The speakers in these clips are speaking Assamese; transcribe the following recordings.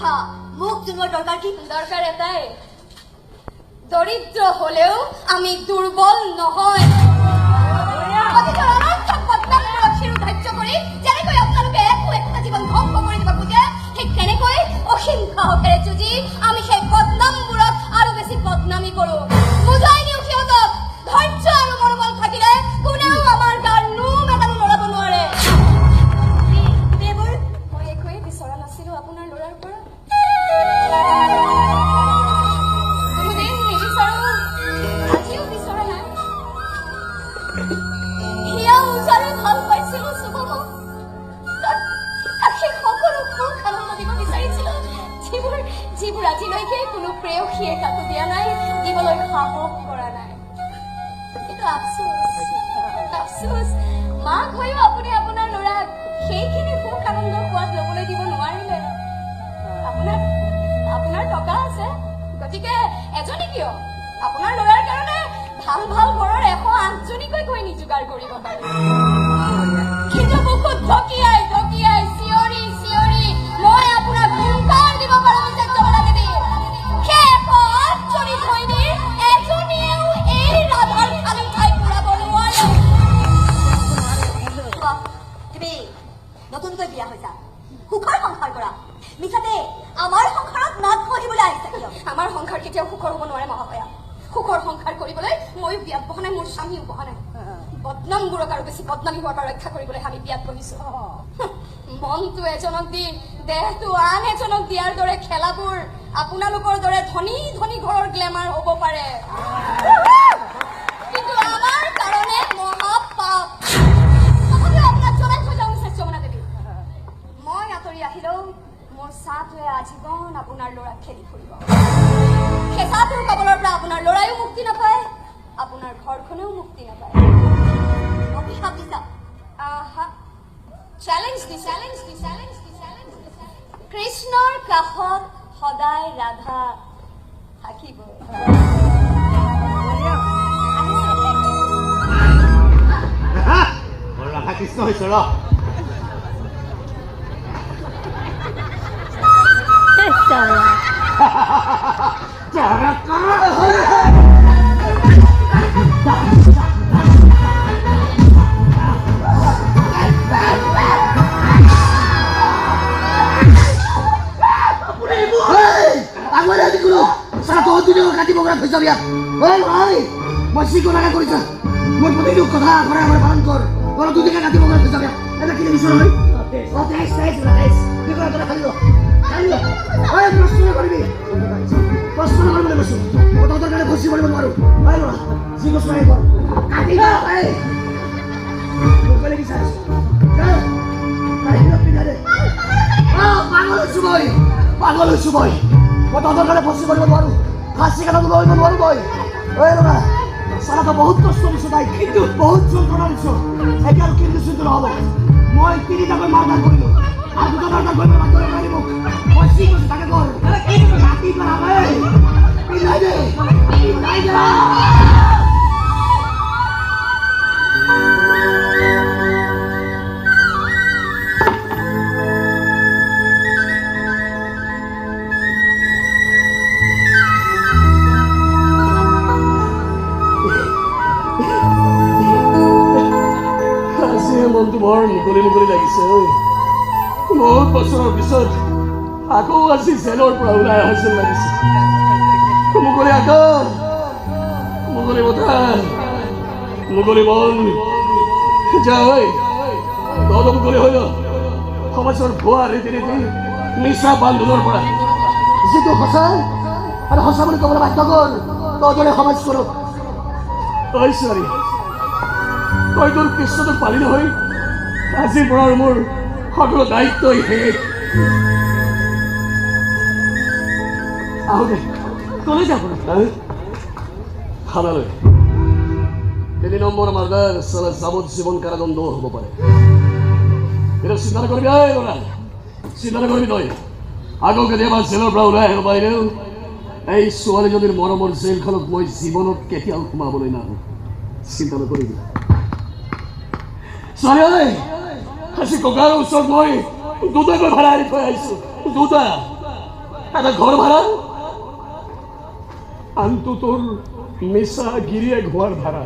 হা মোক তোমাৰ দৰকাৰ কি? দৰকাৰ এটাই, দৰিদ্ৰ হলেও আমি দুৰ্বল নহয়। যেনেকৈ আপোনালোকে একো জীৱন ধ্বংস কৰি দিব খোজে, ঠিক তেনেকৈ অসীম সাহসেৰে যুঁজি আমি সেই বদনামবোৰক আৰু বেছি বদনামী কৰো। বুজাই দিওঁ সিহঁতক, ধৈৰ্য আৰু মনোবল থাকিলে কোনেও আমাৰ গাৰ নোম এটাও লৰাব নোৱাৰে। দেৱৰ মই একোৱেই বিচৰা নাছিলো আপোনাৰ ল'ৰাৰ পৰা। কোনোদিন নিবিচাৰো, আজিও বিচৰা নাই। হিয়া উজাৰে ভাল পাইছিলো শুভমক, তাক সেই সকলো সুখ আনন্দ দিব বিচাৰিছিলো যিবোৰ আজিলৈকে কোনো প্ৰেয়সীয়ে কাকো দিয়া নাই, দিবলৈ সাহস কৰা নাই। কিন্তু আফচোচ মাক হৈও আপুনি আপোনাৰ ল'ৰাক সেইখিনি সুখ আনন্দ সোৱাদ ল'বলৈ দিব নোৱাৰিলে। আপোনাৰ টকা আছে, গতিকে এজনী কিয়, আপোনাৰ ল'ৰাৰ কাৰণে ভাল ভাল ঘৰৰ 108জনীকৈ গৈ যোগাৰ কৰিব পাৰে। কিন্তু বহুত ঢকিয়াই চিঞৰি মই আপোনাক হুংকাৰ দিব পাৰো যে দেৱী, সেই 108জনী ঘৈণীৰ এজনীয়েও এই ৰাধাৰ খালী ঠাই ঘূৰাব নোৱাৰে। তুমি নতুনকৈ বিয়া হৈছা, সুখৰ সংসাৰ কৰা, মিছাতে আমাৰ সংসাৰত নাক বহিবলৈ আহিছা কিয়? আমাৰ সংসাৰ কেতিয়াও সুখৰ হ'ব নোৱাৰে মহাশয়া। সুখৰ সংসাৰ কৰিবলৈ ময়ো বিয়াত বহা নাই, মোৰ স্বামীও বহা নাই। বদনামবোৰক আৰু বেছি বদনামী হোৱাৰ পৰা ৰক্ষা কৰিবলৈ আমি বিয়াত বহিছো। মনটো এজনক দি দেহটো আন এজনক দিয়াৰ দৰে খেলাবোৰ আপোনালোকৰ দৰে ধনী ঘৰৰ গ্লেমাৰ হ'ব পাৰে, কিন্তু আমাৰ কাৰণে মহাপাপ। তথাপিও আপোনাক জনাই থৈ যাওঁ মিছেছ যমুনা দেৱী, মই আঁতৰি আহিলেও মোৰ ছাটোৱে আজীৱন আপোনাৰ ল'ৰাক খেলি ফুৰিব। সেই ছাটোৰ কবলৰ পৰা আপোনাৰ ল'ৰাইও মুক্তি নাপায়, আপোনাৰ ঘৰখনেও মুক্তি নাপায়। অভিশাপ দিছা? চেলেঞ্জ দি কৃষ্ণৰ কাষত সদায় ৰাধা থাকিব। ৰাধা কৃষ্ণ হৈছে ৰ মই চিকনাকে কৰিছা, মোৰ প্ৰতিটো কথা ঘৰে ঘৰে পালন কৰ, ঘৰত দুদিনে কাটিব পৰা থৈছা বিয়া। এটা কি দেখিছ নহয়? প্ৰশ্ন নকৰিবলৈ কৈছো, মই তহঁতৰ কাৰণে ফচি কৰিব নোৱাৰো। যি বস্তু আহি কৰ পাগল হৈছো মই তহঁতৰ কাৰণে ফচি কৰিব নোৱাৰো, ফাঁচি কাটাটো লৈ নোৱাৰো মই। ল'ৰা চালাটো বহুত কষ্ট দিছো তাই, কিন্তু বহুত যন্ত্ৰণা দিছো। এতিয়া আৰু কিন্তু নহ'ব, মই 3টাকৈ মাৰধাৰ কৰিলো আৰু 2টা মাৰধাৰ কৰিব লাগে মোক। মই যি কৈছো তাকে কৰ, ৰাতি পিন্ধাই দে। মনটো বৰ মুকলি লাগিছে। বহুত বছৰৰ পিছত আকৌ আজি জেলৰ পৰা ওলাই অহা যেন লাগিছে। মুকলি আকাশ, মুকলি বতাহ, মুকলি মন, যাই তহঁত মুকলি হৈ লওক সমাজৰ ভুৱা ৰীতি নীতি, মিছা বান্ধোনৰ পৰা। যিটো সঁচা আৰু সঁচা বুলি ক'বলৈ বাধ্য কৰ তহঁতৰে সমাজ কৰক। ছোৱালী, তই তোৰ কৃষ্ণটোক পালি নহয়, আজিৰ পৰা মোৰ সকলো দায়িত্বই শেষ। আহোঁতে কলৈ যাব? থানালৈ। 3 নম্বৰ মাৰ্ডাৰ চালা যাৱজ্জীৱন কাৰাদণ্ডও হ'ব পাৰে। কিন্তু চিন্তা নকৰিবি ল'ৰা, চিন্তা নকৰিবি তই। আকৌ কেতিয়াবা জেলৰ পৰা ওলাই আহিব পাৰিলেও এই ছোৱালীজনীৰ মৰমৰ জেলখনত মই জীৱনত কেতিয়াও সোমাবলৈ নাহোঁ। চিন্তা নকৰিবি ছোৱালী। আজি ককাৰ ওচৰত মই 2টাকৈ ভাড়া আনি থৈ আহিছোঁ, 2টা। এটা ঘৰ ভাড়া আনটো তোৰ মিছা গিৰিয়েক হোৱাৰ ভাড়া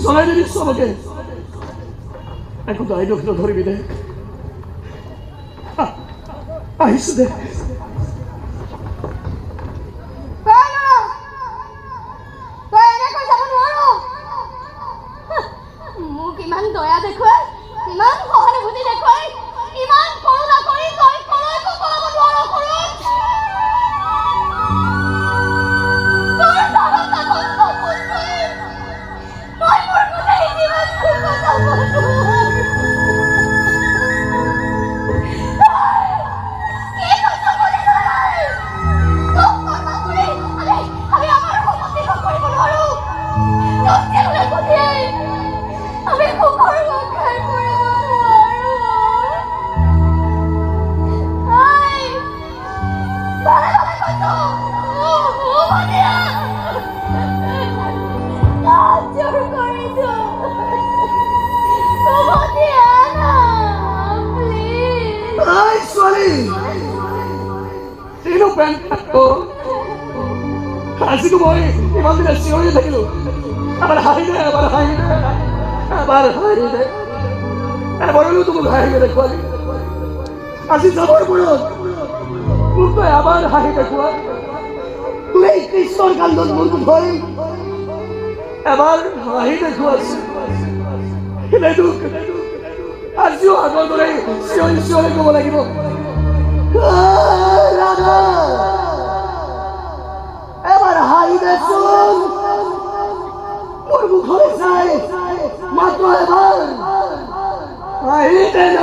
জনাই দিবি চবকে একো দায় দোষ নধৰিবি দে আহিছো দে মোক ইমান দয়া দেখুৱাই ইমান সহানুভূতি দেখুৱাই ইমান কৰোণা কৰি তই কলৈ পলাব নোৱাৰ কৰোণ তোৰ দৰদ বন্ধ পুত্ৰই মই মোৰ গোটেই জীৱন কটাব নোৱাৰো কি কথা ক'লি তই তোক কৰ্ম কৰি আমি আমাৰ সম্পত্তি ভোগ কৰিব নোৱাৰো তোক কেলে পঠিয়াই আমি সুখৰ ৰক্ষাৰ কৰিব নোৱাৰো আই ভালে ভালে কৈছো ভনিয়া জোৰ কৰিছো ভনিয়া না প্লিজ আই ছোৱালী কিনো পেণ্ট আজিতো মই ইমান দিনে চিঞৰি থাকিলো এবাৰ হাঁহি দে এবাৰ হাঁহি দে এবাৰ হাঁহি দে এবাৰলৈ তোক হাঁহি দেখুৱালি আজি যাবৰ বয়স মোক তই এবাৰ হাঁহি দেখুৱা তুমি কৃষ্ণৰ কান্দত মূৰটো ধৰি এবাৰ হাঁহি দেখুৱাইছো আজিও আগৰ দৰে চিঞৰি চিঞৰি ক'ব লাগিব ৰাধা এবাৰ হাঁহি দেচোন মোৰ মুখলৈ চাই মাত্ৰ এবাৰ হাঁহি দে ন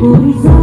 Horizonte,